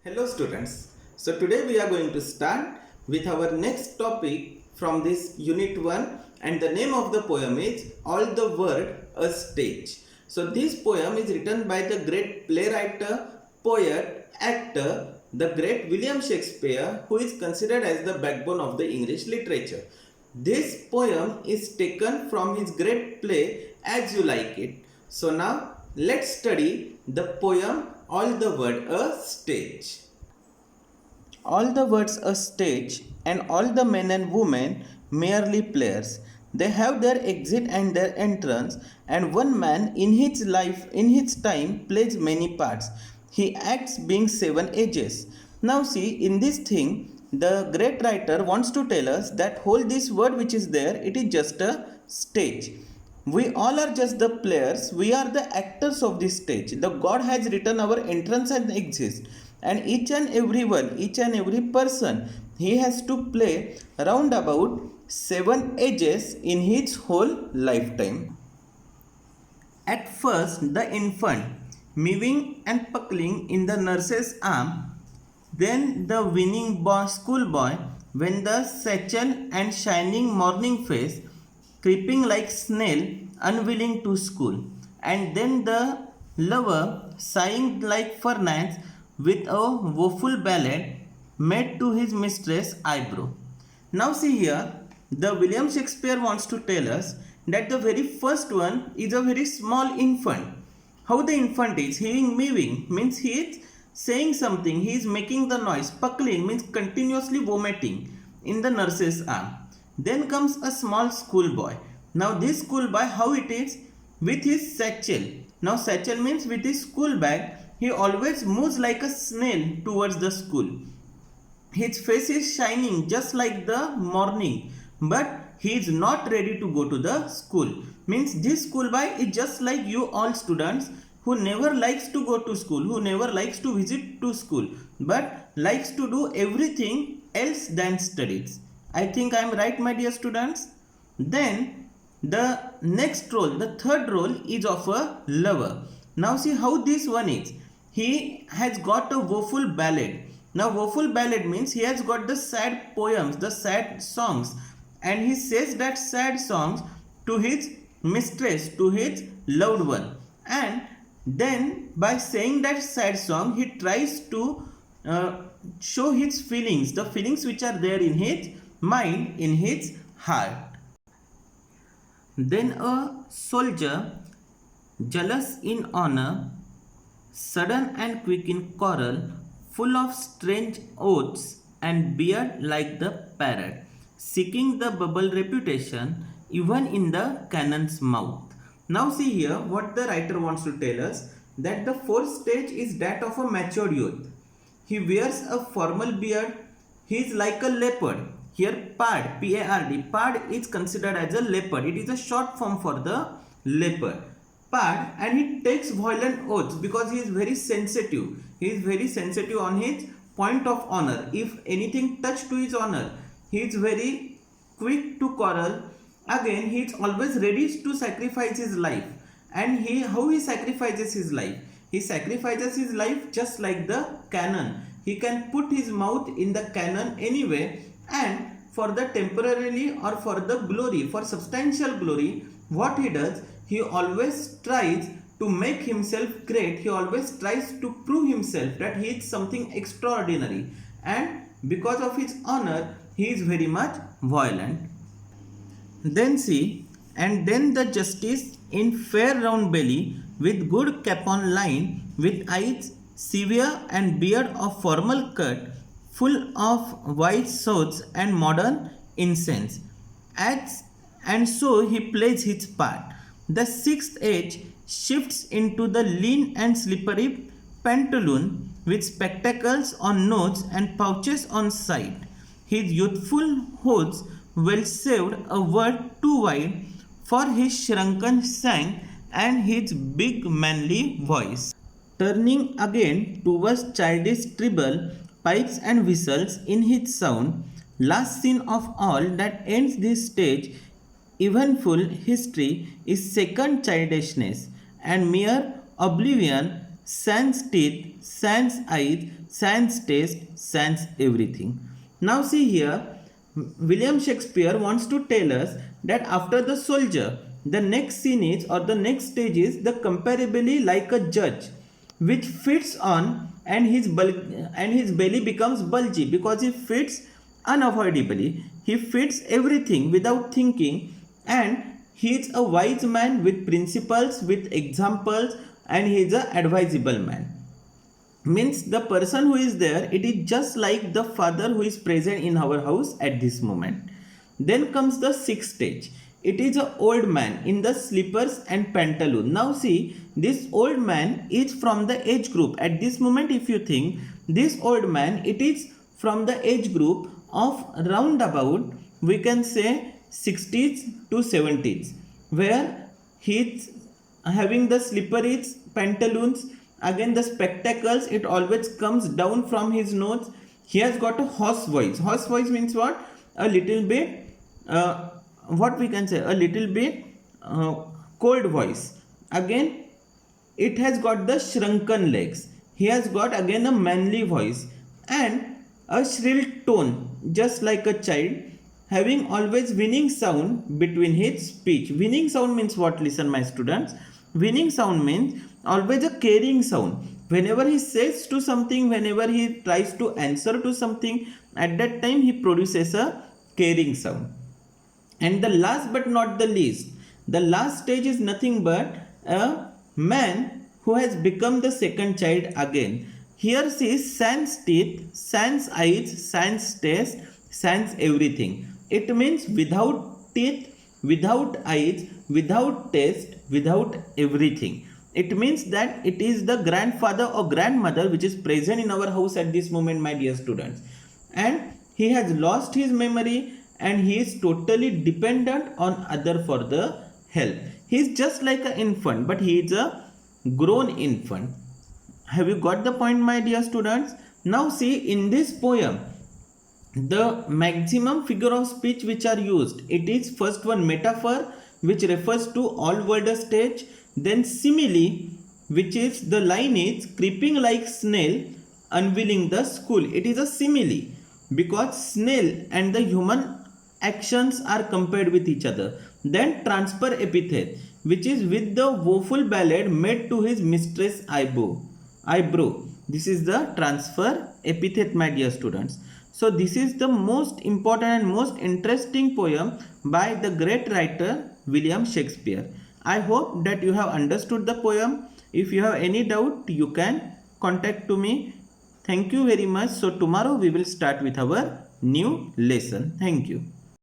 Hello students. So today we are going to start with our next topic from this unit 1, and the name of the poem is All the World a Stage. So this poem is written by the great playwright, poet, actor, the great William Shakespeare, who is considered as the backbone of the English literature. This poem is taken from his great play As You Like It. So now let's study the poem All the World a Stage. All the words a stage, and all the men and women merely players. They have their exit and their entrance, and one man in his life, in his time, plays many parts. He acts being 7 ages. Now see, in this thing, the great writer wants to tell us that whole this word which is there, it is just a stage. We all are just the players, we are the actors of this stage. The God has written our entrance and exit, and each and every one, each and every person, he has to play around about 7 ages in his whole lifetime. At first, the infant, mewing and puckling in the nurse's arm, then the winning schoolboy, when the satchel and shining morning face, creeping like snail, unwilling to school, and then the lover, sighing like furnace, with a woeful ballad made to his mistress' eyebrow. Now see here, the William Shakespeare wants to tell us that the very first one is a very small infant. How the infant is? He is mewing, means he is saying something, he is making the noise. Puckling means continuously vomiting in the nurse's arm. Then comes a small schoolboy. Now this schoolboy, how it is? With his satchel. Now satchel means with his school bag, he always moves like a snail towards the school. His face is shining just like the morning, but he is not ready to go to the school. Means this schoolboy is just like you all students who never likes to go to school, who never likes to visit to school, but likes to do everything else than studies. I think I am right, my dear students. Then the next role, the third role, is of a lover. Now see how this one is. He has got a woeful ballad. Now woeful ballad means he has got the sad poems, the sad songs, and he says that sad songs to his mistress, to his loved one. And then by saying that sad song, he tries to show his feelings, the feelings which are there in his mind, in his heart. Then a soldier, jealous in honor, sudden and quick in quarrel, full of strange oaths and beard like the parrot, seeking the bubble reputation even in the cannon's mouth. Now see here what the writer wants to tell us, that the fourth stage is that of a matured youth. He wears a formal beard, he is like a leopard. Here pard, P-A-R-D, pard is considered as a leopard. It is a short form for the leopard. Pard, and he takes violent oaths because he is very sensitive. He is very sensitive on his point of honor. If anything touched to his honor, he is very quick to quarrel. Again, he is always ready to sacrifice his life. And how he sacrifices his life? He sacrifices his life just like the cannon. He can put his mouth in the cannon anyway, and for the temporarily or for the glory, for substantial glory, what he does, he always tries to make himself great. He always tries to prove himself that he is something extraordinary, and because of his honor, he is very much violent. Then see, and then the justice in fair round belly, with good cap on line, with eyes severe and beard of formal cut, full of white swords and modern incense. And so he plays his part. The sixth age shifts into the lean and slippery pantaloon with spectacles on nose and pouches on side. His youthful hose well saved, a word too wide for his shrunken shank and his big manly voice. Turning again towards childish treble, pipes and whistles in his sound, last scene of all that ends this stage, eventful history, is second childishness and mere oblivion sans teeth, sans eyes, sans taste, sans everything. Now see here, William Shakespeare wants to tell us that after the soldier, the next scene is or the next stage is the comparably like a judge, which fits on and his belly becomes bulgy because he fits unavoidably. He fits everything without thinking, and he is a wise man with principles, with examples, and he is a advisable man. Means the person who is there, it is just like the father who is present in our house at this moment. Then comes the sixth stage. It is an old man in the slippers and pantaloon. Now see, this old man is from the age group. At this moment, if you think, this old man, it is from the age group of roundabout, we can say 60s to 70s, where he is having the slippers, pantaloons, again the spectacles, it always comes down from his nose. He has got a hoarse voice. Hoarse voice means what? A little bit what we can say, a little bit cold voice. Again, it has got the shrunken legs. He has got again a manly voice and a shrill tone, just like a child, having always winning sound between his speech. Winning sound means what? Listen, my students. Winning sound means always a caring sound. Whenever he says to something, whenever he tries to answer to something, at that time he produces a caring sound. And the last but not the least, the last stage is nothing but a man who has become the second child again. Here see sans teeth, sans eyes, sans taste, sans everything. It means without teeth, without eyes, without taste, without everything. It means that it is the grandfather or grandmother which is present in our house at this moment, my dear students. And he has lost his memory and he is totally dependent on other for the help. He is just like an infant, but he is a grown infant. Have you got the point, my dear students? Now see, in this poem, the maximum figure of speech which are used, it is first one metaphor, which refers to all world stage, then simile, which is the line is creeping like snail unveiling the school. It is a simile because snail and the human actions are compared with each other. Then transfer epithet, which is with the woeful ballad made to his mistress eyebrow. This is the transfer epithet, my dear students. So this is the most important and most interesting poem by the great writer William Shakespeare. I hope that you have understood the poem. If you have any doubt, you can contact to me. Thank you very much. So tomorrow we will start with our new lesson. Thank you.